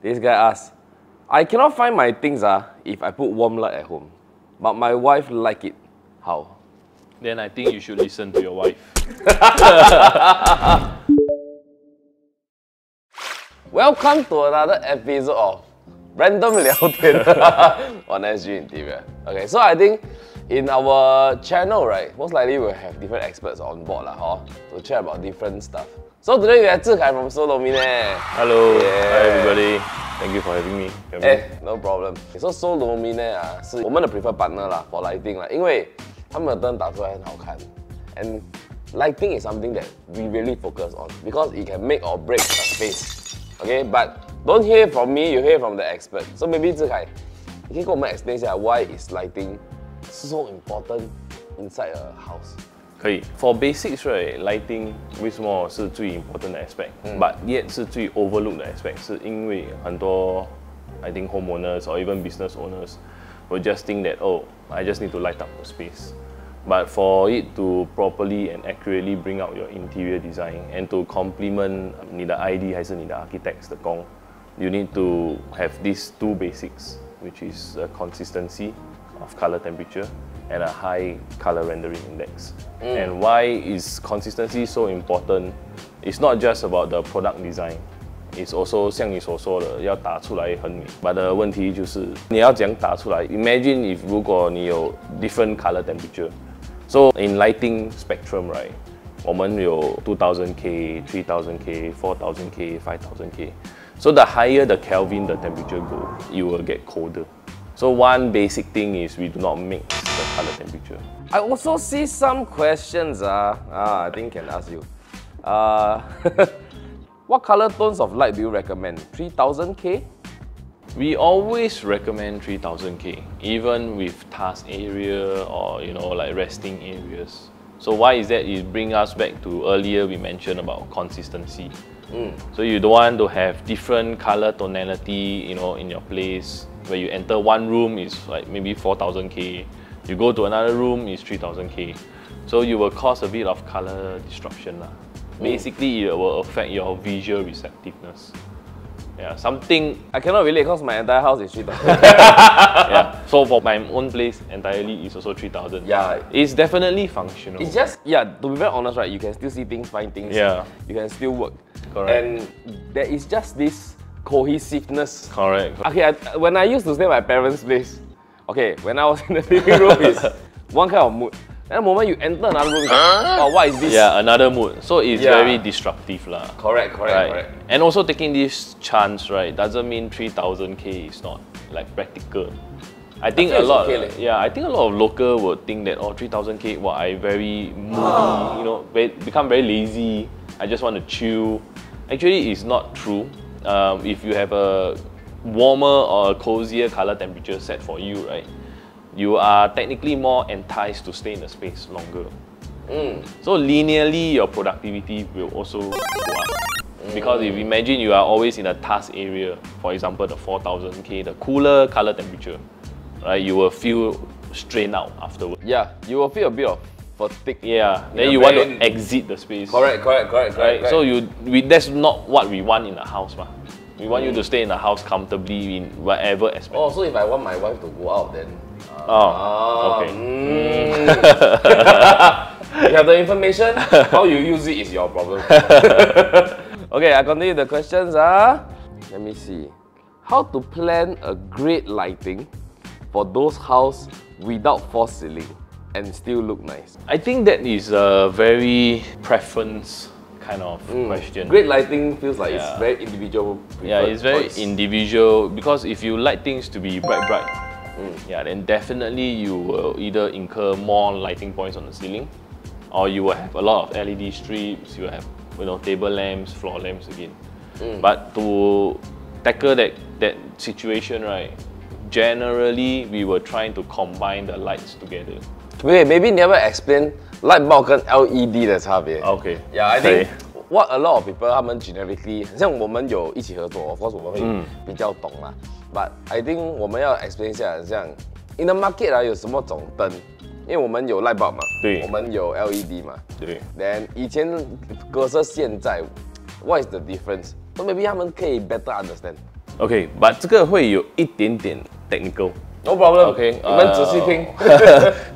This guy asks, I cannot find my things if I put warm light at home, but my wife like it. How? Then I think you should listen to your wife. Welcome to another episode of Random 聊天 on SG Interior. Okay, so I think in our channel, right, most likely we'll have different experts on board to chat about different stuff. So today we have Zhi Kai from Sol Luminaire. Hello, hi everybody. Thank you for having me. No problem. So Sol Luminaire 是我们的 preferred partner for lighting 因为他们的灯打出来很好看 ，and lighting is something that we really focus on because it can make or break a space. Okay, but don't hear from me, you hear from the expert. So maybe Zhi Kai, 你可以跟我们 explain 一下 why is lighting so important inside a house? 可以 For basics, right, lighting 为什么是最 important 的 aspect，but yet 是最 overlooked 的 aspect， 是因为很多 I think homeowners or even business owners will just think that I just need to light up the space. But for it to properly and accurately bring out your interior design and to complement 你的 ID 还是你的 architects 的工 you need to have these two basics, which is a consistency of color temperature and a high color rendering index. And why is consistency so important? It's not just about the product design. It's also 像你所说的要打出来很美 ，but 的问题就是你要怎样打出来 ？Imagine if 如果你有 different color temperature, so in lighting spectrum, right? 我们有 2000K, 3000K, 4000K, 5000K. So the higher the Kelvin the temperature go, you will get colder. So one basic thing is we do not mix the color temperature. I also see some questions I think can ask you. What color tones of light do you recommend? 3000K? We always recommend 3000K, even with task area or like resting areas. So why is that? It brings us back to earlier we mentioned about consistency. So you don't want to have different color tonality, in your place. Where you enter one room is like maybe 4000K. You go to another room is 3000K. So you will cause a bit of color disruption. Basically, it will affect your visual receptiveness. Yeah, something I cannot relate because my entire house is 3000. Yeah, so for my own place entirely is also 3000. Yeah, it's definitely functional. It's just to be very honest, right? You can still see things, find things. Yeah, you can still work. Correct. And there is just this cohesiveness. Correct. Okay, when I used to stay at my parents' place, okay, when I was in the living room, is one kind of mood. And the moment you enter another room, what is this? Yeah, another mood. So it's very disruptive lah. Correct. And also taking this chance, right, doesn't mean 3000K is not like practical. I think a lot. I think a lot of local would think that 3000K, I very moody, become very lazy. I just want to chill. Actually, it's not true. If you have a warmer or a cozier color temperature set for you, right, you are technically more enticed to stay in the space longer. So linearly, your productivity will also go up. Because if you imagine you are always in a task area, for example, the 4000K, the cooler color temperature, right, you will feel strained out afterwards. Yeah, you will feel a bit of fatigue. Yeah, then you want to exit the space. Correct. Right? So that's not what we want in a house, We want you to stay in the house comfortably in whatever aspect. Oh, so if I want my wife to go out, then okay. You have the information. How you use it is your problem. Okay, I continue the questions. Let me see. How to plan a great lighting for those houses without false ceiling and still look nice? I think that is a very preference kind of question. Great lighting feels like it's very individual. Yeah, it's very individual because if you like things to be bright, then definitely you will either incur more lighting points on the ceiling, or you will have a lot of LED strips. You will have table lamps, floor lamps again. But to tackle that situation, right, generally we were trying to combine the lights together. Wait, maybe never explain light bulb 跟 LED 的差别。Okay. Yeah, I think what a lot of people 他们 generically， 像我们有一起合作 ，of course 我们会比较懂啦。But I think 我们要 explain 一下，像 in the market 有什么种灯？因为我们有 light bulb 嘛，对，我们有 LED 嘛，对。Then 以前versus现在 ，what is the difference？So maybe 他们可以 better understand。Okay, but 这个会有一点点 technical. No problem. Okay, 你们仔细听。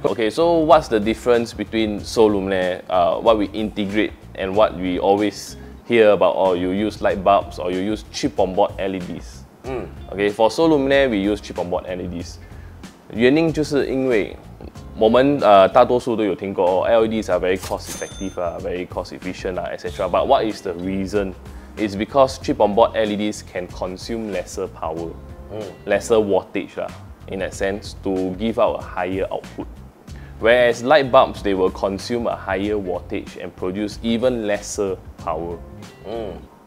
Okay, so what's the difference between Sol Luminaire, what we integrate and what we always hear about, or you use light bulbs or you use chip on board LEDs? Okay, for Sol Luminaire we use chip on board LEDs. 原因就是因为我们大多数都有听过 LEDs are very cost effective, very cost efficient, etc. But what is the reason? It's because chip on board LEDs can consume lesser power, lesser wattage in a sense, to give out a higher output. Whereas light bulbs, they will consume a higher wattage and produce even lesser power.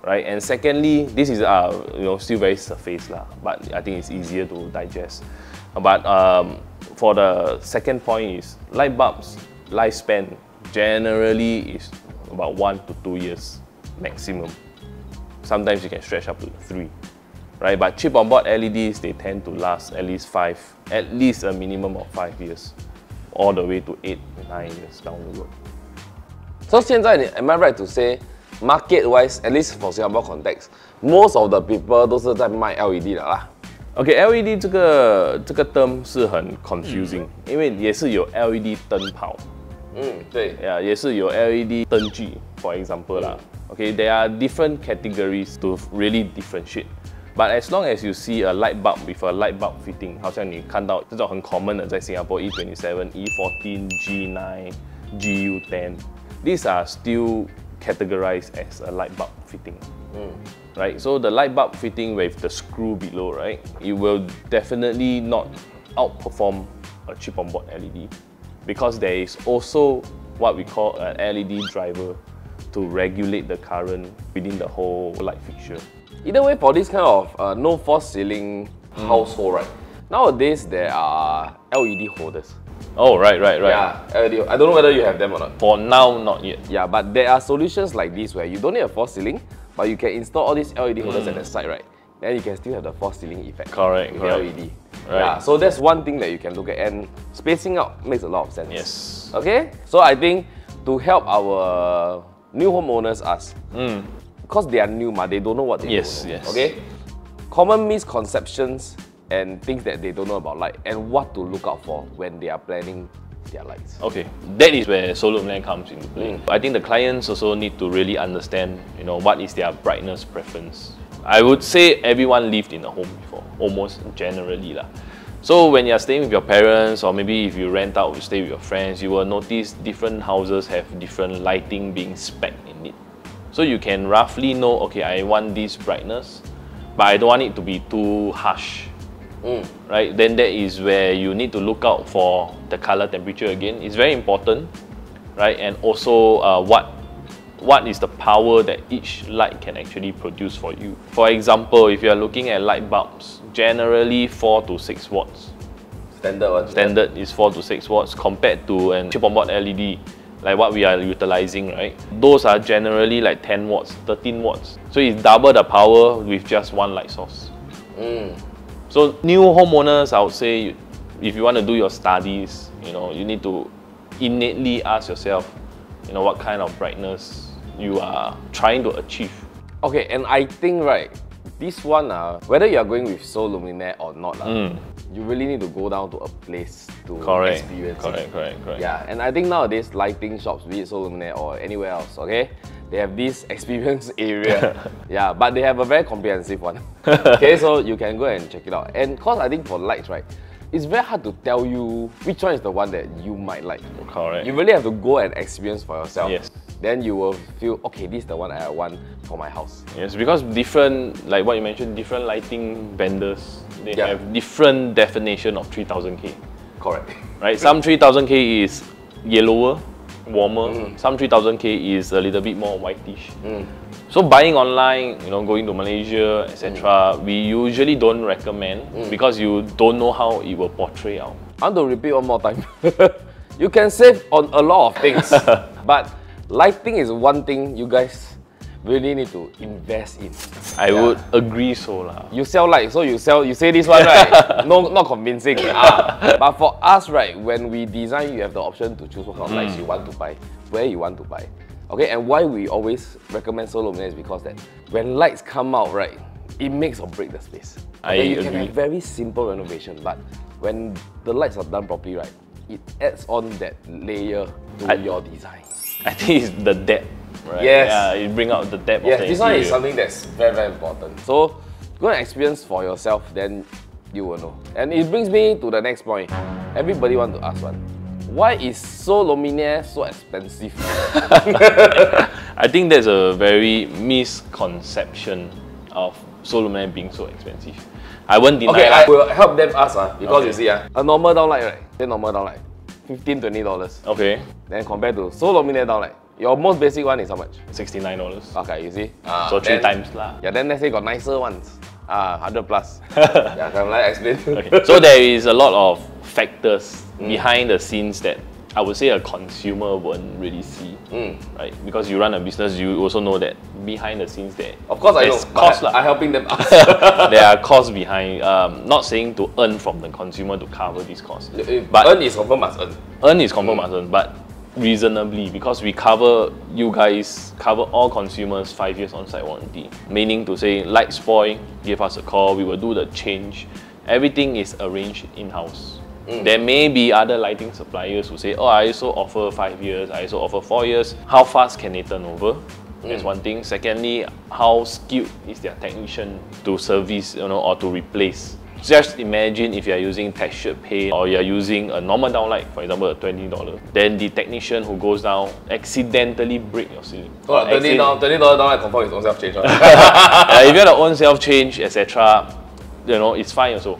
Right? And secondly, this is still very surface but I think it's easier to digest. But for the second point is light bulbs lifespan generally is about 1 to 2 years maximum. Sometimes you can stretch up to 3. Right? But chip on board LEDs, they tend to last at least a minimum of 5 years, all the way to 8, 9 years down the road. So 现在 am I right to say, market-wise, at least for Singapore context, most of the people 都是在卖 LED 的啦。Okay, LED 这个 term 是很 confusing，因为也是有 LED 灯泡，对，也是有 LED 灯具 ，for example Okay, there are different categories to really differentiate. But as long as you see a light bulb with a light bulb fitting, 好像你看到这种很 common 的在新加坡 E27, E14, G9, GU10, these are still categorized as a light bulb fitting. Right? So the light bulb fitting with the screw below, right? It will definitely not outperform a chip on board LED because there is also what we call an LED driver to regulate the current within the whole light fixture. Either way, for this kind of no false ceiling household, right? Nowadays there are LED holders. Oh, right. Yeah, LED. I don't know whether you have them or not. For now, not yet. Yeah, but there are solutions like this where you don't need a false ceiling, but you can install all these LED holders at the side, right? Then you can still have the false ceiling effect. Correct. With LED. Right. Yeah, so that's one thing that you can look at, and spacing out makes a lot of sense. Yes. Okay, so I think to help our new homeowners, because they are new, they don't know what they don't know. Yes. Okay, common misconceptions and things that they don't know about light, and what to look out for when they are planning their lights. Okay, that is where Sol Luminaire comes into play. I think the clients also need to really understand, what is their brightness preference. I would say everyone lived in a home before, almost generally lah. So when you're staying with your parents, or maybe if you rent out, you stay with your friends, you will notice different houses have different lighting being spec'd in it. So you can roughly know, okay, I want this brightness, but I don't want it to be too harsh. Right? Then that is where you need to look out for the color temperature again. It's very important, right? And also what is the power that each light can actually produce for you. For example, if you are looking at light bulbs, generally 4 to 6 watts. Standard one. Standard is 4 to 6 watts compared to a chip on board LED, like what we are utilizing, right? Those are generally like 10 watts, 13 watts. So it's double the power with just one light source. So new homeowners, I would say, if you want to do your studies, you need to innately ask yourself, what kind of brightness you are trying to achieve. Okay, and I think, right, this one, whether you are going with Sol Luminaire or not, you really need to go down to a place to experience it. Correct. Yeah, and I think nowadays lighting shops, be it Sol Luminaire or anywhere else, okay, they have this experience area. Yeah, but they have a very comprehensive one. Okay, so you can go and check it out. And because I think for lights, right, it's very hard to tell you which one is the one that you might like. Correct. You really have to go and experience for yourself. Yes. Then you will feel, okay, this is the one I want for my house. Yes, because different, like what you mentioned, different lighting vendors, they have different definition of 3000K. Correct. Right? Some 3000K is yellower, warmer. Some 3000K is a little bit more whitish. So buying online, going to Malaysia, etc., we usually don't recommend because you don't know how it will portray out. I want to repeat one more time. You can save on a lot of things, but lighting is one thing you guys really need to invest in. I would agree so lah. You sell light, so you say this one, right? No, not convincing. But for us, right, when we design, you have the option to choose what kind of lights you want to buy, where you want to buy. Okay, and why we always recommend Sol Luminaire is because that when lights come out, right, it makes or breaks the space. I you can agree. have very simple renovation, but when the lights are done properly, right, it adds on that layer to your design. I think it's the depth, right? Yes. Yeah, it bring out the depth of the This one is interior. something that's very, very important. So go and experience for yourself, then you will know. And it brings me to the next point. Everybody want to ask one. Why is Sol Luminaire so expensive? I think there's a very misconception of Sol Luminaire being so expensive. I won't deny Okay, I that. will help them ask because Okay. you see, a normal downlight, right? Say normal downlight, $15–20. Okay, Then compared to Sol Luminaire downlight, your most basic one is how much? $69. Okay, you see? So 3 times lah. Yeah, then let's say got nicer ones. 100 plus. Yeah, can I explain? Okay. So there is a lot of factors behind the scenes that I would say a consumer won't really see, right? Because you run a business, you also know that behind the scenes there. Of course I know, there's cost but I'm helping them ask. There are costs behind. Not saying to earn from the consumer to cover these costs, But earn is confirm must earn. earn is confirm must earn, but reasonably, because you guys cover all consumers 5 years on-site warranty. Meaning to say, light spoil, give us a call, we will do the change. Everything is arranged in-house. There may be other lighting suppliers who say, oh, I also offer 5 years, I also offer 4 years. How fast can they turn over? That's one thing. Secondly, how skilled is their technician to service, or to replace? Just imagine if you are using textured paint or you are using a normal downlight, for example, a $20. Then the technician who goes down accidentally break your ceiling. $20 downlight confirm is own self change. If you have the own self change, etc., it's fine also.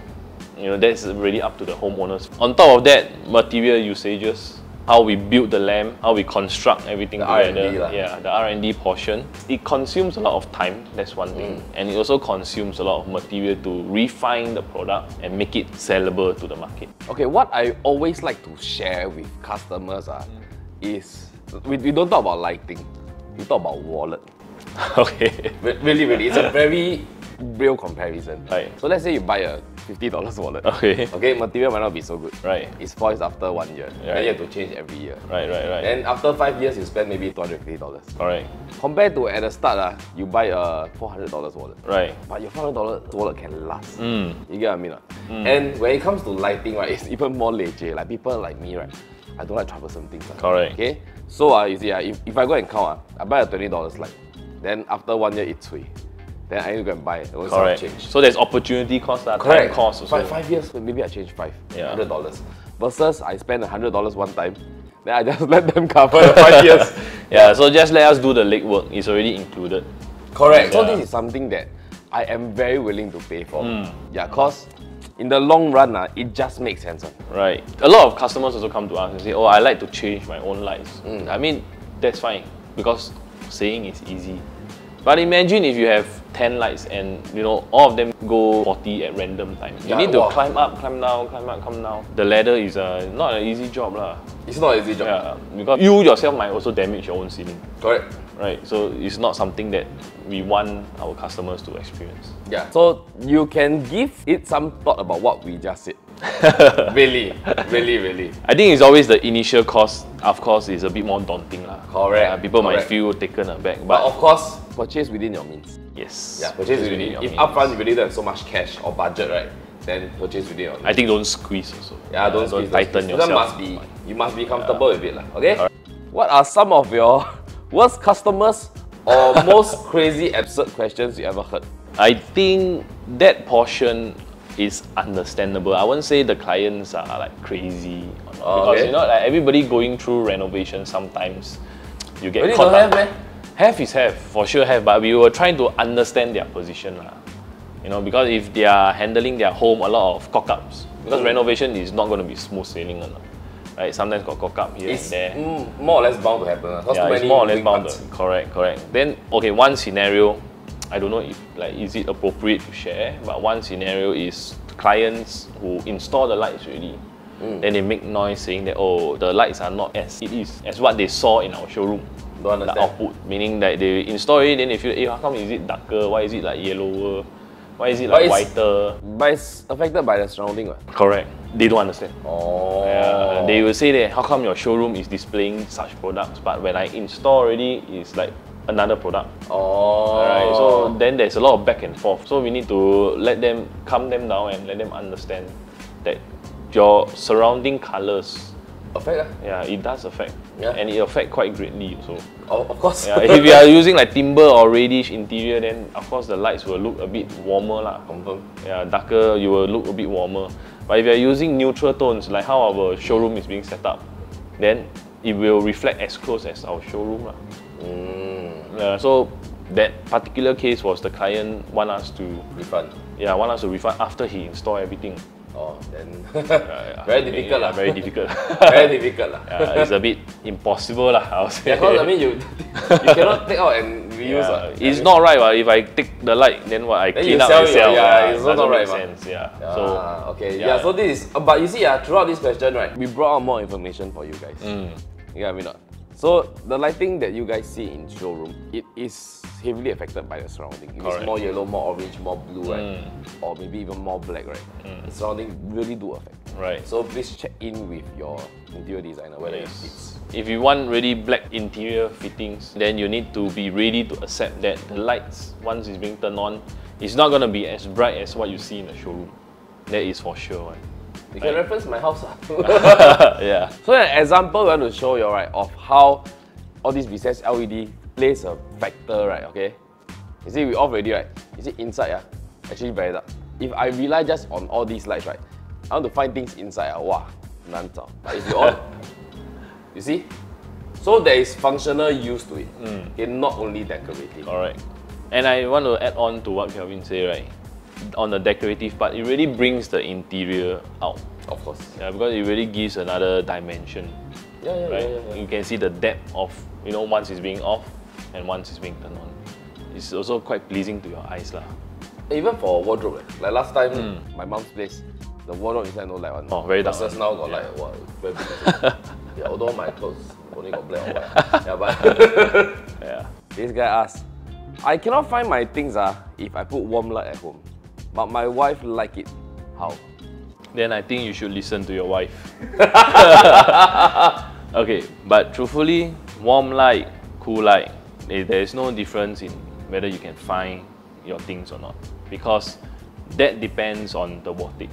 That's really up to the homeowners. On top of that, material usages, how we build the lamp, how we construct everything together. Yeah, the R&D portion. It consumes a lot of time, that's one thing. And it also consumes a lot of material to refine the product and make it sellable to the market. Okay, what I always like to share with customers is, we don't talk about lighting, we talk about wallet. Okay. Really, it's a very real comparison. Right. So let's say you buy a $50 wallet. Okay. Okay, material might not be so good. Right. It spoils after 1 year. Right. Then you have to change every year. Right. And after 5 years, you spend maybe $250. Alright. Compared to at the start, you buy a $400 wallet. Right. But your $400 wallet can last. You get what I mean? And when it comes to lighting, right, it's even more leceh. Like people like me, right, I don't like troublesome things. Correct. Okay? So you see, if I go and count, I buy a $20 light. Then after 1 year, it's free. Then I need to go and buy it. Correct. Change. So there's opportunity cost, time cost also. 5 years, maybe I change Yeah. $100. Versus I spend $100 one time, then I just let them cover the 5 years. Yeah, so just let us do the legwork. It's already included. Correct. So Yeah. this is something that I am very willing to pay for. Yeah, cause in the long run, it just makes sense. Right. A lot of customers also come to us and say, oh, I like to change my own lights. I mean, that's fine, because saying is easy. But imagine if you have 10 lights and all of them go 40 at random times. You need to climb up, climb down, climb up, come down. The ladder is not an easy job lah. It's not an easy job. Yeah, because you yourself might also damage your own ceiling. Correct. Right, so it's not something that we want our customers to experience. Yeah. So you can give it some thought about what we just said. Really. I think it's always the initial cost. Of course, is a bit more daunting lah. Correct. People might feel taken aback, But of course, purchase within your means. yes. Yeah, purchase within your If means. upfront you really don't have so much cash or budget, right, then purchase within your means. I think don't squeeze also. Yeah, don't squeeze, tighten That yourself. you must be comfortable with it, okay? What are some of your worst customers or most crazy absurd questions you ever heard? I think that portion is understandable. I won't say the clients are like crazy, because like everybody going through renovation sometimes you get Really caught don't up. have, man? Have is have, for sure have, but we were trying to understand their position lah. Because if they are handling their home, a lot of cock-ups. Because renovation is not going to be smooth sailing, right? Sometimes got cock-up here It's and there. more or less bound to happen. Yeah, it's more or less bound to. Correct. Then, okay, one scenario, I don't know if is it appropriate to share, but one scenario is clients who install the lights already. Then they make noise saying that, oh, the lights are not as it is, as what they saw in our showroom. Don't The understand. output, meaning that they install it, then they feel, hey, how come is it darker? Why is it like yellower? Why is it like whiter? But it's affected by the surrounding, right? Correct. They don't understand. Oh. They will say that, how come your showroom is displaying such products, but when I install already, it's like another product. Oh. Alright, so then there's a lot of back and forth. So we need to calm them down and let them understand that your surrounding colors, affect. yeah, it does affect. Yeah. And it affects quite greatly also. Oh, of course. Yeah, if you are using like timber or reddish interior, then of course the lights will look a bit warmer lah. Confirm. Yeah, darker, you will look a bit warmer. But if you are using neutral tones, like how our showroom is being set up, then it will reflect as close as our showroom lah. So that particular case was the client want us to refund. Yeah, want us to refund after he installed everything. Oh, then very difficult lah. Very difficult. Very difficult lah. Yeah, it's a bit impossible lah, I would say. Because I mean you cannot take out and reuse. It's not right. If I take the light, then what I then clean you up sell myself. yeah, it's not right. Sense. Yeah. So okay. Yeah. So this is. But you see, throughout this question, right, we brought out more information for you guys. You get me not? So the lighting that you guys see in showroom, it is heavily affected by the surrounding. If it's more yellow, more orange, more blue, right? Or maybe even more black, right? The surrounding really do affect. Right. So please check in with your interior designer whether it fits. If you want really black interior fittings, then you need to be ready to accept that the lights, once it's being turned on, it's not going to be as bright as what you see in the showroom. That is for sure. Right? You can reference my house. Yeah. So an example we want to show you, right, of how all these recessed LED plays a factor, right, okay? You see, we off already, right? You see inside, actually very dark. If I rely just on all these lights, right, I want to find things inside, wow, nan zao. But if you on, you see? So there is functional use to it. Okay, not only decorative. Correct. And I want to add on to what Kelvin said, right? On the decorative part, it really brings the interior out. Of course. Yeah, because it really gives another dimension. Yeah. You can see the depth of, once it's being off and once it's being turned on. It's also quite pleasing to your eyes lah. Even for wardrobe, like last time, my mom's place, the wardrobe inside no light one. Oh, very dark. Versus now got light, wow, very big. Yeah, although my clothes only got black or white. Yeah, but Yeah. This guy asked, I cannot find my things if I put warm light at home, but my wife like it. How? Then I think you should listen to your wife. Okay, but truthfully, warm light, cool light, there is no difference in whether you can find your things or not, because that depends on the wattage,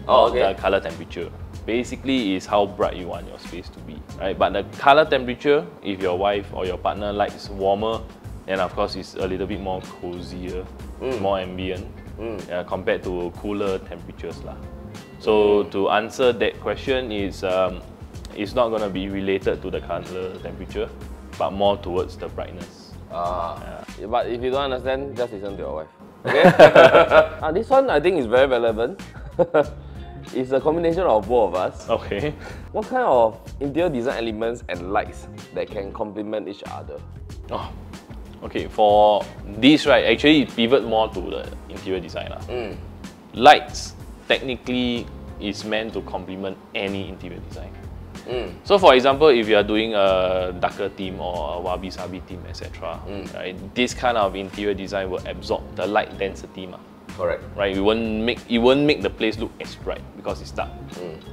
the color temperature. Basically, is how bright you want your space to be, right? But the color temperature, if your wife or your partner likes warmer, then of course it's a little bit more cozier, more ambient, compared to cooler temperatures lah. So to answer that question, it's not going to be related to the color temperature, but more towards the brightness. But if you don't understand, just listen to your wife. Okay? This one I think is very relevant. It's a combination of both of us. Okay. What kind of interior design elements and lights that can complement each other? Oh, okay. For this, right, actually it pivot more to the interior design lah. Lights technically is meant to complement any interior design. So for example, if you are doing a darker theme or a wabi-sabi theme, etc., right, this kind of interior design will absorb the light density. Correct. Right, it won't make the place look as bright because it's dark.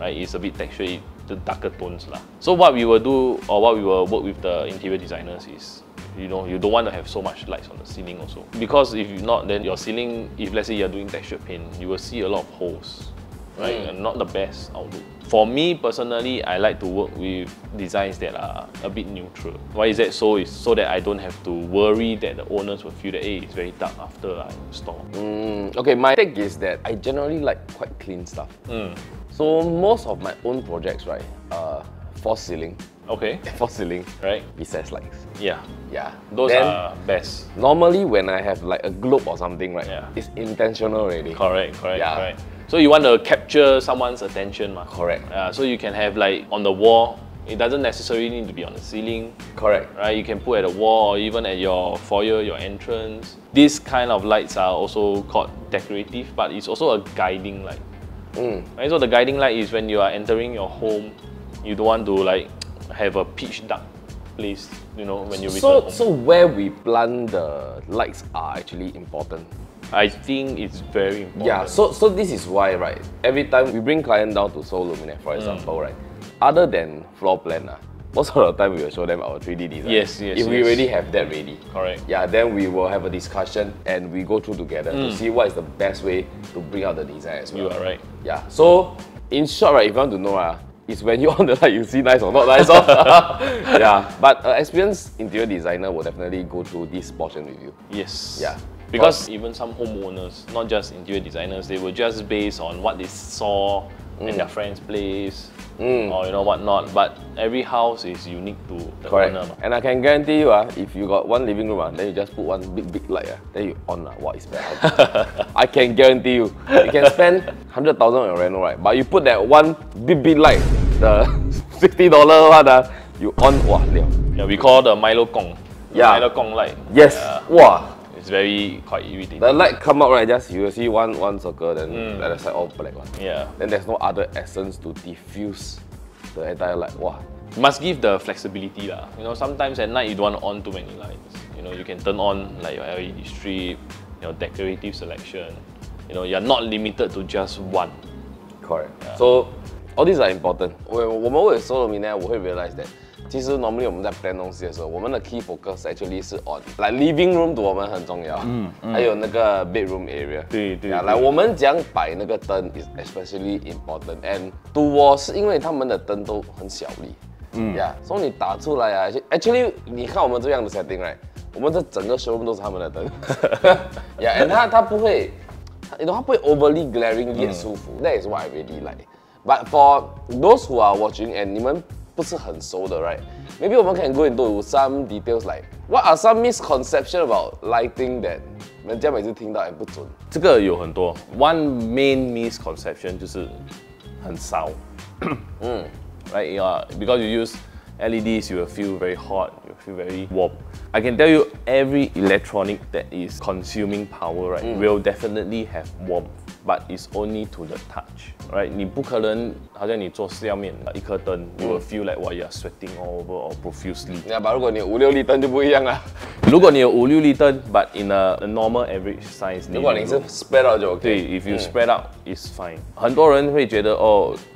Right, it's a bit textured, the darker tones lah. So what we will do, or what we will work with the interior designers is, you don't want to have so much lights on the ceiling also, because if you not, then your ceiling, if let's say you're doing textured paint, you will see a lot of holes, right? And not the best outlook. For me personally, I like to work with designs that are a bit neutral. Why is that so? Is so that I don't have to worry that the owners will feel that, hey, it's very dark after I install. Okay, my take is that I generally like quite clean stuff. So most of my own projects, right, false ceiling. Okay. False ceiling, right? Recessed lights. Yeah. Those are best. Normally when I have like a globe or something, right, Yeah. it's intentional already. Correct. So you want to capture someone's attention, Correct. So you can have like on the wall. It doesn't necessarily need to be on the ceiling. Correct. Right? You can put at a wall or even at your foyer, your entrance. These kind of lights are also called decorative, but it's also a guiding light. Right? So the guiding light is when you are entering your home, you don't want to like have a pitch dark place, when you return home. So where we plant the lights are actually important. I think it's very important. Yeah, so this is why, right, every time we bring client down to Sol Luminaire, for example, right, other than floor plan, most of the time we will show them our 3D design. Yes, yes. If we already have that ready. Correct. Yeah, then we will have a discussion and we go through together to see what is the best way to bring out the design as well. You are right. Yeah. So in short, right, if you want to know, it's when you on the light, you see nice or not nice. Yeah. But experienced interior designer will definitely go through this portion with you. Yes. Yeah. Because even some homeowners, not just interior designers, they will just base on what they saw in their friend's place or you know whatnot. But every house is unique to the owner. And I can guarantee you, if you got one living room, then you just put one big light, then you on what is bad. I can guarantee you, you can spend 100,000 on your reno, right? But you put that one big light, the $60 one, you on, wow, yeah, we call the Milo Kong. Yeah. Milo Kong light. Yes. Wow. It's very quite irritating. The light come out, right? Just you will see one circle, then the other side all black one. Yeah. Then there's no other essence to diffuse the entire light. Wow. You must give the flexibility lah. You know, sometimes at night you don't want on too many lights. You know, you can turn on like your LED strip, your decorative selection. You know, you're not limited to just one. Correct. Yeah. So all these are important. 我们为 Sol Luminaire 我会 realize that 其实 normally 我们在 plan 东西的时候，我们的 key focus actually 是 on like living room 对我们很重要，还有那个 bedroom area。对对。来，我们讲摆那个灯 is especially important and to 我是因为他们的灯都很小粒，所以你打出来啊 ，actually 你看我们这样的 setting right， 我们这整个 showroom 都是他们的灯，and 它不会，它不会 overly glaring 也舒服，that is what I really like. But for those who are watching and 你们不是很熟的 right? Maybe 我们 can go into some details like what are some misconceptions about lighting that 人家每次听到也不准。这个有很多。One main misconception 就是很烧。Right? Yeah, because you use LEDs, you will feel very hot, you will feel very warm. I can tell you every electronic that is consuming power, right, will definitely have warmth, but it's only to the touch, right? 你不可能好像你坐下面一颗灯 you will feel like you are sweating all over or profusely. Yeah, but 如果你有5-6粒灯就不一样啦。如果你有5-6粒灯 but in a normal average size. 如果你是 spread out 就 OK。对 if you spread out, it's fine. 很多人会觉得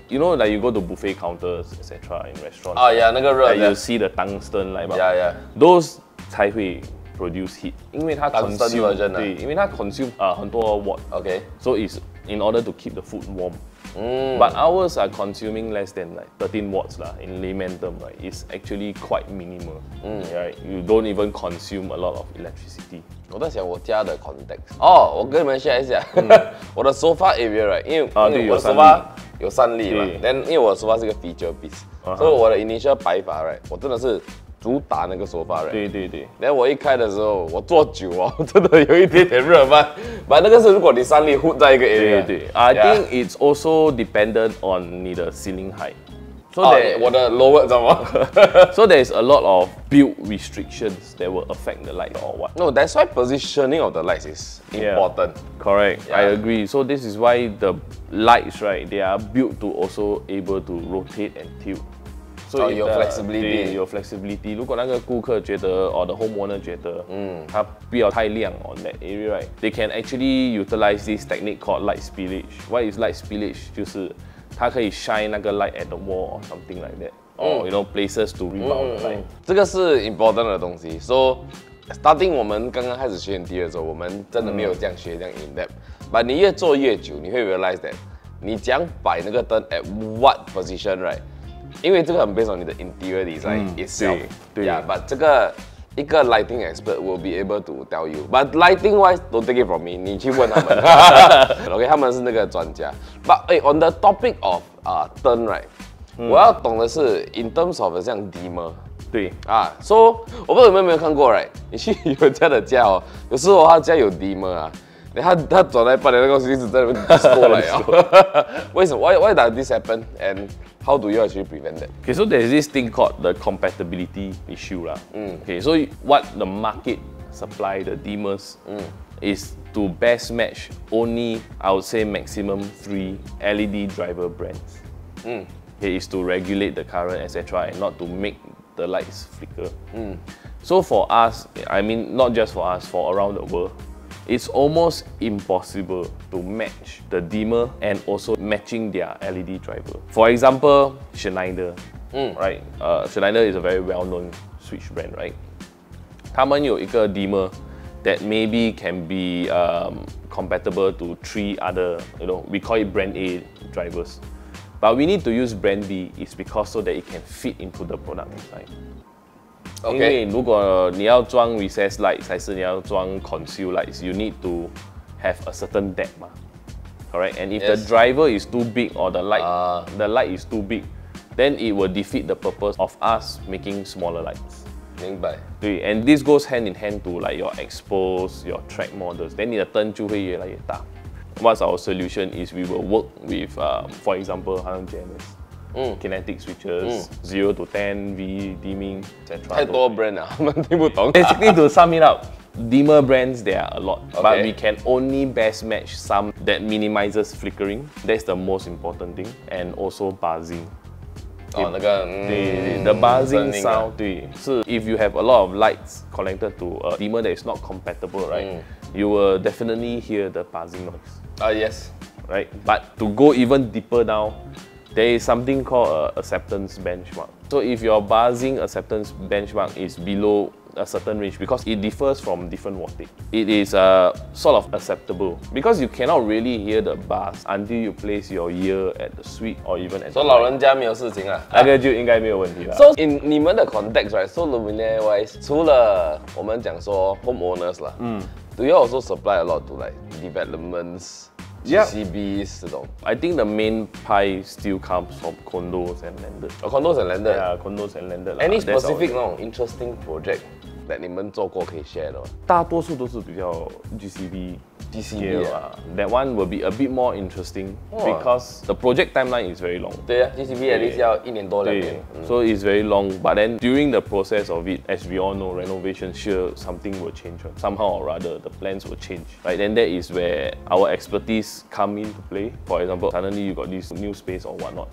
you know, like you go to buffet counters, etc. in restaurants. Yeah, 那个热的。You see the tungsten light bulb. Yeah. Those 才会 produce heat， 因为它 consume 对，因为它 consume 很多 watt. Okay. So it's in order to keep the food warm. But ours are consuming less than like 13 watts lah. In layman term, right? It's actually quite minimal. Right? You don't even consume a lot of electricity. 我在想我家的 context。我跟你们 share 一下，我的 sofa area right， 因为我的 sofa 有3粒嘛，then 因为我的 sofa 是个 feature piece，所以我的 initial 摆法 right， 我真的是主打那个 sofa right。对。然后我一开的时候，我坐久真的有一点点热吧。But 那个是如果你3粒 hook 在一个 area。对。I think it's also dependent on 你的 ceiling height. So 我的 lower 知道吗？So there's a lot of build restrictions that will affect the light or what? No, that's why positioning of the lights is important. Correct. Yeah. I agree. So this is why the lights, right? They are built to also able to rotate and tilt. So your flexibility. Your flexibility. 如果那个顾客觉得 or the homeowner 觉得他不要太亮 on that area, right? They can actually utilize this technique called light spillage. What is light spillage? 就是它可以 shine 那个 light at the wall or something like that. Or you know places to rebound the light. 这个是 important 的东西。So starting 我们刚刚开始学 interior 的时候，我们真的没有这样学这样 in depth。But 你越做越久，你会 realize that 你讲摆那个灯 at what position, right? 因为这个很 based on 你的 interior design itself。对。But 这个一个 lighting expert will be able to tell you. But lighting wise, don't take it from me. 你去问他们。OK， 他们是那个专家。But on the topic of 灯 right， 我要懂的是 in terms of 像 dimmer。对，so 我不知道你们有没有看过 right？ 你去有人家的家有时候他家有 dimmer 他转来半年那个东西一直在那边 disco 来为什么 ？Why does this happen? And how do you actually prevent that? Okay, so there's this thing called the compatibility issue lah. Okay, so what the market supply the dimmers is to best match only, I would say maximum 3 LED driver brands. Okay, is to regulate the current, etc., and not to make the lights flicker. So for us, I mean not just for us, for around the world, it's almost impossible to match the dimmer and also matching their LED driver. For example, Schneider. right? Schneider is a very well-known switch brand, right? 他们有一个 dimmer that maybe can be compatible to 3 other, we call it brand A drivers. But we need to use brand B is because so that it can fit into the product inside. 因为如果你要装 recessed lights 还是你要装 concealed lights, you need to have a certain depth, correct? And if the driver is too big or the light is too big, then it will defeat the purpose of us making smaller lights. 明白。对 and this goes hand in hand to like your expos, your track models. Then 你的灯就会越来越大。What's our solution is we will work with, for example, 好像 jammers, kinetic switches, 0 to 10, V, dimming, etc. 太多 brand 了，他们听不懂。Basically, to sum it up, dimmer brands there are a lot, but we can only best match some that minimizes flickering. That's the most important thing, and also buzzing. 哦，那个the buzzing sound, 对，是 if you have a lot of lights connected to a dimmer that is not compatible, right? You will definitely hear the buzzing noise. Yes. Right, but to go even deeper down, there is something called a acceptance benchmark. So if your buzzing acceptance benchmark is below a certain range, because it differs from different wattage, it is sort of acceptable because you cannot really hear the buzz until you place your ear at the switch or even at. So 老人家没有事情啊，那个就应该没有问题了。So in 你们的 context, right? So Luminaire wise, 除了我们讲说 homeowners 啦，do you also supply a lot to like developments? GCBs 这种 I think the main pie still comes from condos and landed. condos and landed. Yeah, condos and landed. Any specific 那种 interesting project that 你们做过可以 share 的吗？大多数都是比较 GCB 啊 ，that one will be a bit more interesting because the project timeline is very long. 对啊 ，GCB at least 要1年多2年。So it's very long, but then during the process of it, as we all know, renovation sure something will change. Somehow or rather, the plans will change. Right, then that is where our expertise come into play. For example, suddenly you got this new space or whatnot.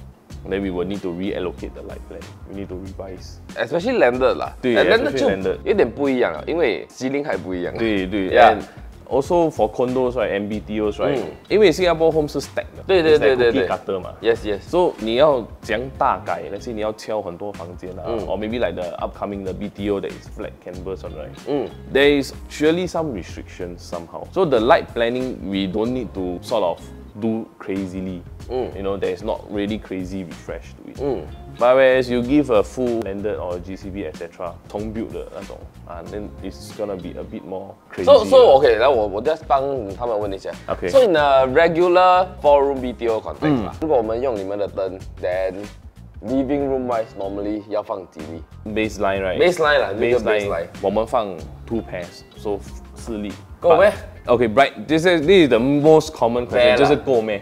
Then we will need to reallocate the light plan. We need to revise. Especially landed 啦，对 ，landed 就 landed 有点不一样了，因为 ceiling 还不一样。对 Yeah. And also for condos, right, MBTOs, right? 因为新加坡 home 是 stack 的，对 cookie cutter 嘛。Yes, yes. So 你要讲大改，那些你要敲很多房间啊，or maybe like the upcoming the BTO that is flat canvas one, right? There is surely some restrictions somehow. So the light planning we don't need to sort of do crazily. There is not really crazy refresh to it. But whereas you give a full landed or GCB etc. 重 build 的那种then it's gonna be a bit more crazy. So okay, 那我 just 帮他们问一下。Okay. So in a regular 4-room BTO context 啦，如果我们用你们的灯 then living room wise normally 要放几粒 Baseline, right? Baseline 啦，那个 baseline 我们放 2 pairs, so 4粒。够咩？ Okay, this is the most common question， 就是够咩？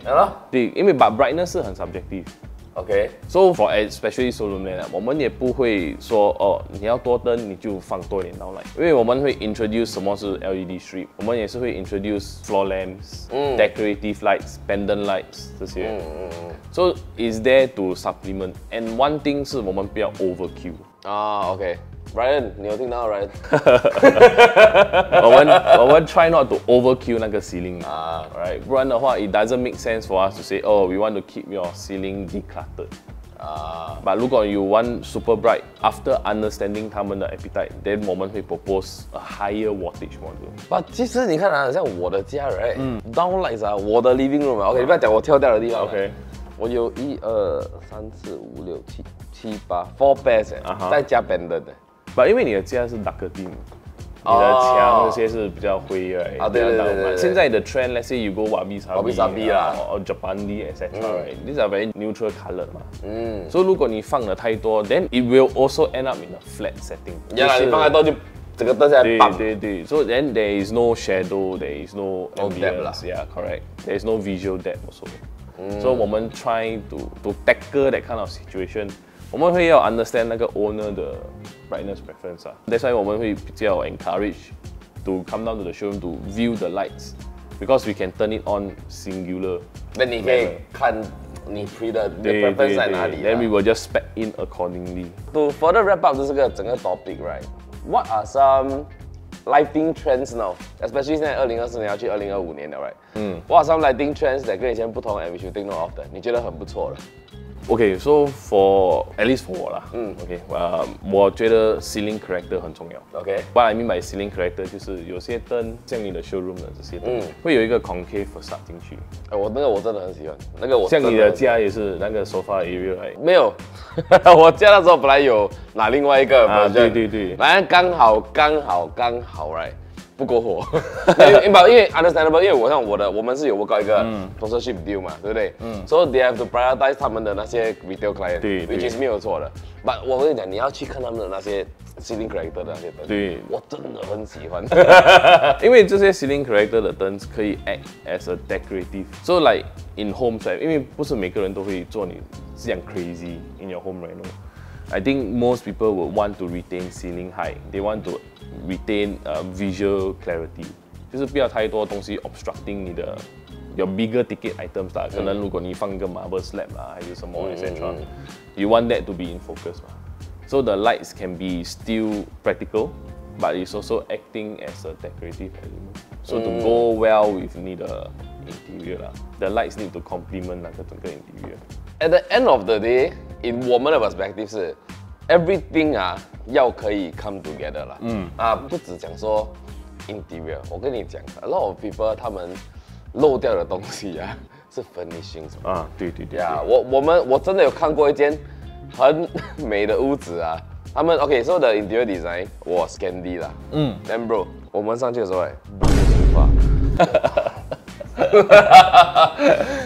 对，因为 but brightness 是很 subjective。Okay. So for especially Sol Luminaire， 我们也不会说你要多灯你就放多一点 downlight， 因为我们会 introduce 什么是 LED strip， 我们也是会 introduce floor lamps, decorative lights, pendant lights 这些。So is there to supplement. And one thing 是我们不要 overkill。OK。Ryan， 你有听到 Ryan？ 我们 try not to overkill 那个 ceiling right？ 不然的话 it doesn't make sense for us to say we want to keep your ceiling decluttered. But 如果 you want super bright, after understanding 他们的 appetite, then 我们会 propose a higher wattage model. But 其实你看啊，像我的家 right，downlights 啊，我的 living room 啊 ，OK， 你不要讲我跳掉的地方 ，OK， 我有1、2、3、4、5、6、7、8 4 pairs 再加 pendant 的。But 因为你的家是 darker theme， 你的墙那些是比较灰对。现在的 trend，let's say you go wabi sabi 啦，or Japandi etc. These are very neutral color 嘛。所以如果你放的太多 ，then it will also end up in a flat setting。你放太多就整个灯下来棒。对。So then there is no shadow, there is no ambiance. Yeah, correct. There is no visual depth also. So 我们 try to tackle that kind of situation。我们会要 understand 那个 owner 的 brightness preference That's why 我们会比较 encourage to come down to the showroom to view the lights because we can turn it on singular. Then 你可以看你 the preference 在哪里 Then we will just spec in accordingly. To further wrap up 这个整个 topic, right? What are some lighting trends now? Especially 现在2024年要去2025年了 right? What are some lighting trends that 跟以前不同 and we should take note of 的？你觉得很不错的？ Okay, so for at least for我啦，OK，我觉得 ceiling character 很重要。OK， What I mean by ceiling character 就是有些灯，像你的 showroom 的这些灯，会有一个 concave facade 进去。我真的很喜欢，那个我像你的家也是那个 sofa area， 没有，我家那时候本来有拿另外一个 version， 对，反正刚好 right。不够火，因为 understandable， 因为我们是有 work out 一个 sponsorship deal 嘛，对不对？So they have to prioritize 他们的那些 retail client， 对 ，which is 没有错的。But 我跟你讲，你要去看他们的那些 ceiling character 的那些灯，对，我真的很喜欢。因为这些 ceiling character 的灯可以 act as a decorative，so like in homes， 因为不是每个人都会做你这样 crazy in your home reno。I think most people would want to retain ceiling height. They want to retain visual clarity， 就是不要太多东西 obstructing 你的 your bigger ticket items 啦。可能如果你放一个 marble slab 啦，还是什么 etc.，you want that to be in focus 嘛。So the lights can be still practical, but it's also acting as a decorative element. So to go well with 你的 interior 啦 ，the lights need to complement 那个整个 interior. At the end of the day, in 我们的 perspective 是 everything 啊要可以 come together 啦。不只讲说 interior， 我跟你讲 ，a lot of people 他们漏掉的东西啊是 finishing 啊，对。呀，我真的有看过一间很美的屋子啊，他们 OK，so the interior design 我 Scandi 啦，then bro， 我们上去的时候哎，不化。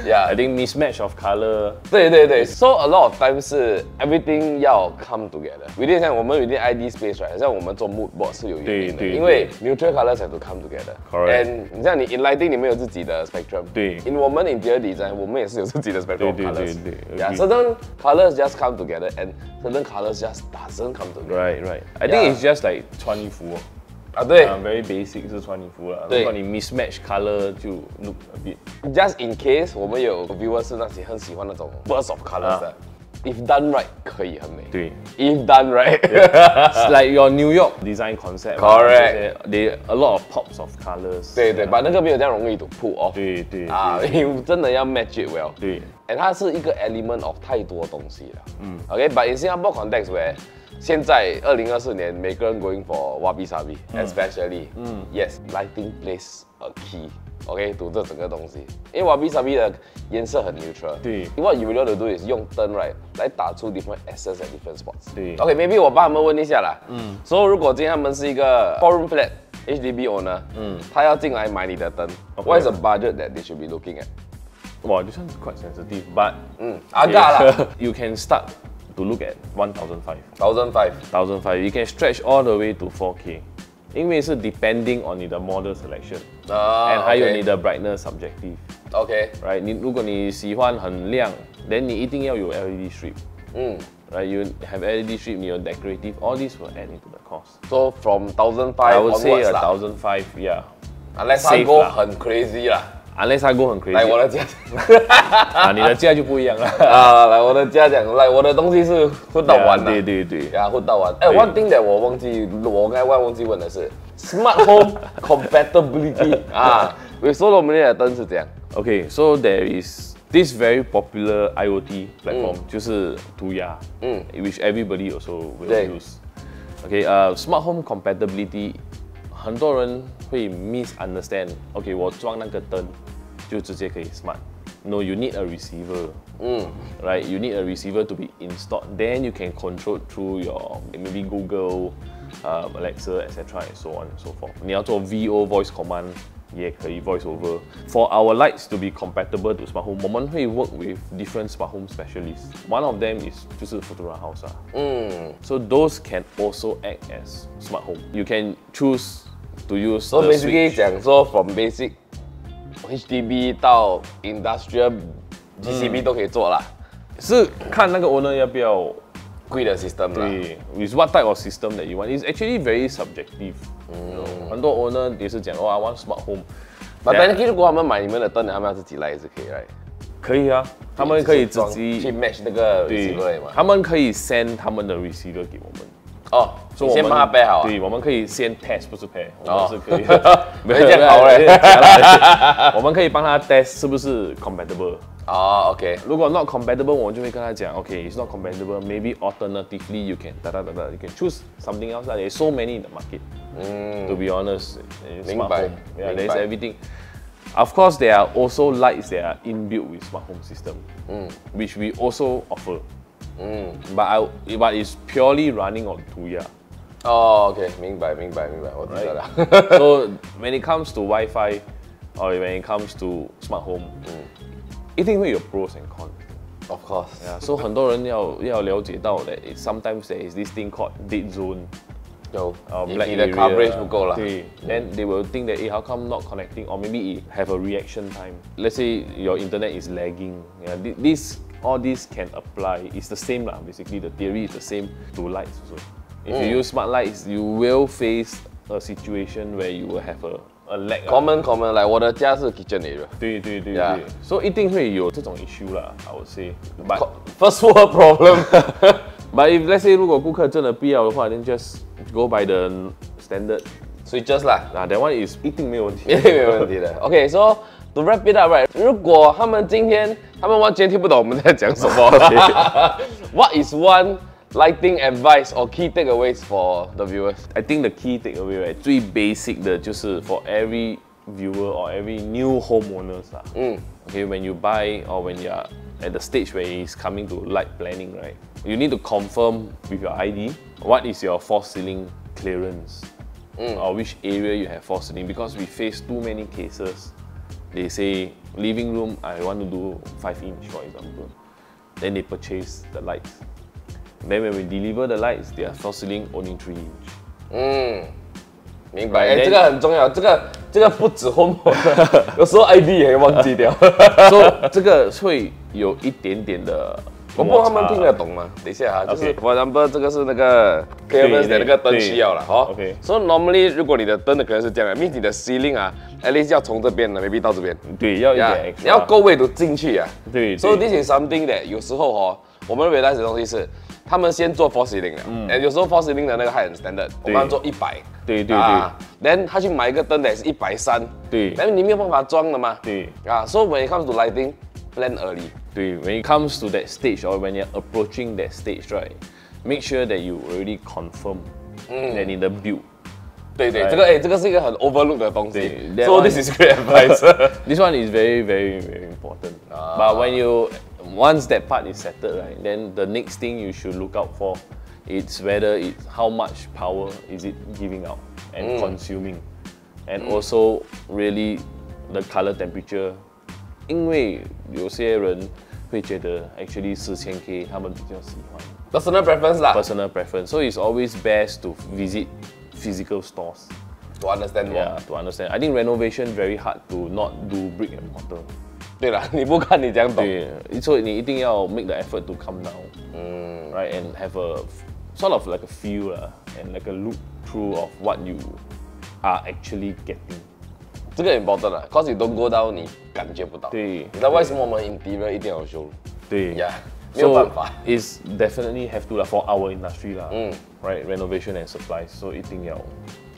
Yeah, I think mismatch of color. 对 ，so a lot of times 是 everything 要 come together。有点像我们有点 ID space right， 像我们做 mood board 是有原因的，因为 neutral colors have to come together。Correct. And 你像你 in lighting 你们有自己的 spectrum。对。In 我们 interior design 我们也是有自己的 spectrum of colors。对。Yeah, certain colors just come together and certain colors just doesn't come together. Right. I think it's just like 穿衣服。对，very basic 是穿衣服啦。如果你 mismatch color 就 look a bit。Just in case 我们有 viewers 是那些很喜欢那种 burst of colors 的，if done right 可以很美。对 ，if done right， like your New York design concept。Correct。They a lot of pops of colors。对，把那个没有这样容易to pull off。对。因为真的要 match it well。对。And 它是一个 element of 太多东西了。OK，but in Singapore context where 现在2024年，每个人 going for wabi sabi，especially，yes， lighting plays a key，OK， to 这整个东西，因为 wabi sabi 的颜色很 neutral， 对 ，what you really want to do is 用灯 right 来打出 different accents at different spots， 对 ，OK，maybe 我帮他们问一下啦，所以如果今天他们是一个 4-room flat HDB owner，他要进来买你的灯 ，what is the budget that they should be looking at？ 哇，this one quite sensitive, but agak啦，you can start to look at 1,500. 1,500 you can stretch all the way to 4K， 因为是 depending on 你的 model selection，and 还有你的 brightness subjective。OK，right， 如果你喜欢很亮 ，then 你一定要有 LED strip。Right, you have LED strip, 你有 decorative, all these will add into the cost. So from 1,500 I would say onwards 1,500, yeah. Unless I go 很 crazy 啦。Unless I go 很 crazy。来我的家。你的家就不一样了。来我的家讲，来我的东西是混到完的。对。呀，混到完。one thing that 我刚才忘记问的是 smart home compatibility with Sol Luminaire 的灯是怎样 ？Okay, so there is this very popular IoT platform， 就是涂鸦，which everybody also will use。Okay, smart home compatibility， 很多人会 misunderstand。Okay， 我装那个灯就直接可以 smart。No, you need a receiver. Right, you need a receiver to be installed. Then you can control through your maybe Google, Alexa, etc. and so on and so forth. 你要做 VO voice command 也可以 voice over. For our lights to be compatible to smart home， 我们会 work with different smart home specialists. One of them is 就是 Futura House So those can also act as smart home. You can choose to use. So the basically switch. 讲说 from basic HDB 到 industrial GCB 都可以做啦，是看那个 owner 要不要贵的 system 啦。对 ，with what type of system that you want is actually very subjective。很多 owner 也是讲I want smart home。但是如果他们买你们的灯，他们要自己来也是可以来。可以啊，他们可以自己去 match 那个 receiver 嘛。他们可以 send 他们的 receiver 给我们。所以先帮他 pair 好。对，我们可以先 test， 不是 pair， 我们是可以。没这样好嘞。我们可以帮他 test 是不是 compatible。哦 ，OK。如果 not compatible， 我们就会跟他讲 ，OK，it's not compatible. Maybe alternatively you can you can choose something else. There's so many in the market. To be honest, smart home, yeah, there's everything. Of course, there are also lights that are inbuilt with smart home system, which we also offer. But it's purely running on 2 year. Oh, OK， 明白，我知道了。So when it comes to Wi-Fi, or when it comes to smart home, 一定会有 pros and cons. Of course. Yeah, so 很多人要了解到 that sometimes there is this thing called dead zone. 有 black 你的 area, coverage 不够了。对 then they will think that, how come not connecting, or maybe it have a reaction time. Let's say your internet is lagging. Yeah, all this can apply. It's the same lah. Basically, the theory is the same to lights also. If you use smart lights, you will face a situation where you will have a lag. Common, like 我的家是 kitchen area. 对 Yeah. 所以一定会有这种 issue 啦 I would say. But First world problem. But if let's say 如果顾客真的必要的话 then just go by the standard. Switches 啦。That one is 一定没有问题。一定没问题的。OK， so to wrap it up, right？ 如果他们今天完全听不懂我们在讲什么，What is one lighting advice or key takeaways for the viewers? I think the key takeaway, right, 最 basic 的就是 for every viewer or every new homeowners 啦。Okay, when you buy or when you are at the stage where it's coming to light planning, right? You need to confirm with your ID what is your false ceiling clearance or which area you have false ceiling, because we face too many cases. They say living room I want to do 5-inch for example, then they purchase the lights. Then when we deliver the lights, their false ceiling only 3-inch. 明白，这个很重要，这个不止 homeowner， 有时候 ID 也会忘记掉，所以这个会有一点点的。我不知道他们听得懂吗？等一下就是 for example 这个是那个 Kelvin 的那个灯需要了，OK。所以 normally 如果你的灯的可能是这样的，means 你的 ceiling 啊 ，at least 要从这边的 maybe 到这边，对，要一点 extra， 你要够位都进去啊。对。So this is something that 有时候我们 realize 的东西是，他们先做 false ceiling 的，有时候 false ceiling 的那个还很 standard， 我们要做100，对。Then 他去买一个灯的也是130，对。但是你没有办法装的嘛，对。So when it comes to lighting, plan early. 对 when it comes to that stage or when you're approaching that stage, right, make sure that you already confirm that 你的 build. 对， right? 这个是一个很 overlook 的东西。So this is great advice. This one is very important. But when once that part is settled, right, then the next thing you should look out for is whether it's how much power is it giving out and consuming, and also really the color temperature. 因为有些人会觉得 actually 4000K 他们比较喜欢 personal preference 啦。personal preference, so it's always best to visit physical stores to understand more. Yeah, to understand. I think renovation very hard to not do brick and mortar. 对啦，你不看你这样懂。对，所以你一定要 make the effort to come down, right, and have a sort of like a feel and like a look through of what you are actually getting. 这个 important 啦 ，cause you don't go down 你感觉不到。对，你知道为什么我们 interior 一定要 show？ 对呀，没有办法。So it's definitely have to for our industry right, renovation and supplies, so 一定要。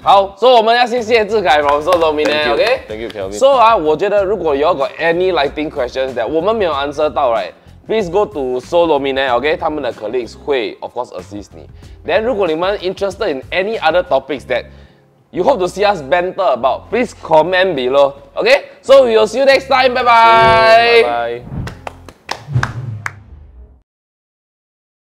好，所以我们要谢谢志凯 from Sol Luminaire, OK? Thank you, Kelvin. So 我觉得如果有 got any lighting questions that 我们没有 answer 到 right, please go to Sol Luminaire, OK? 他们的 colleagues 会 of course assist 你。Then 如果你们 interested in any other topics that you hope to see us banter about, please comment below, OK? So we will see you next time, bye bye. Bye bye.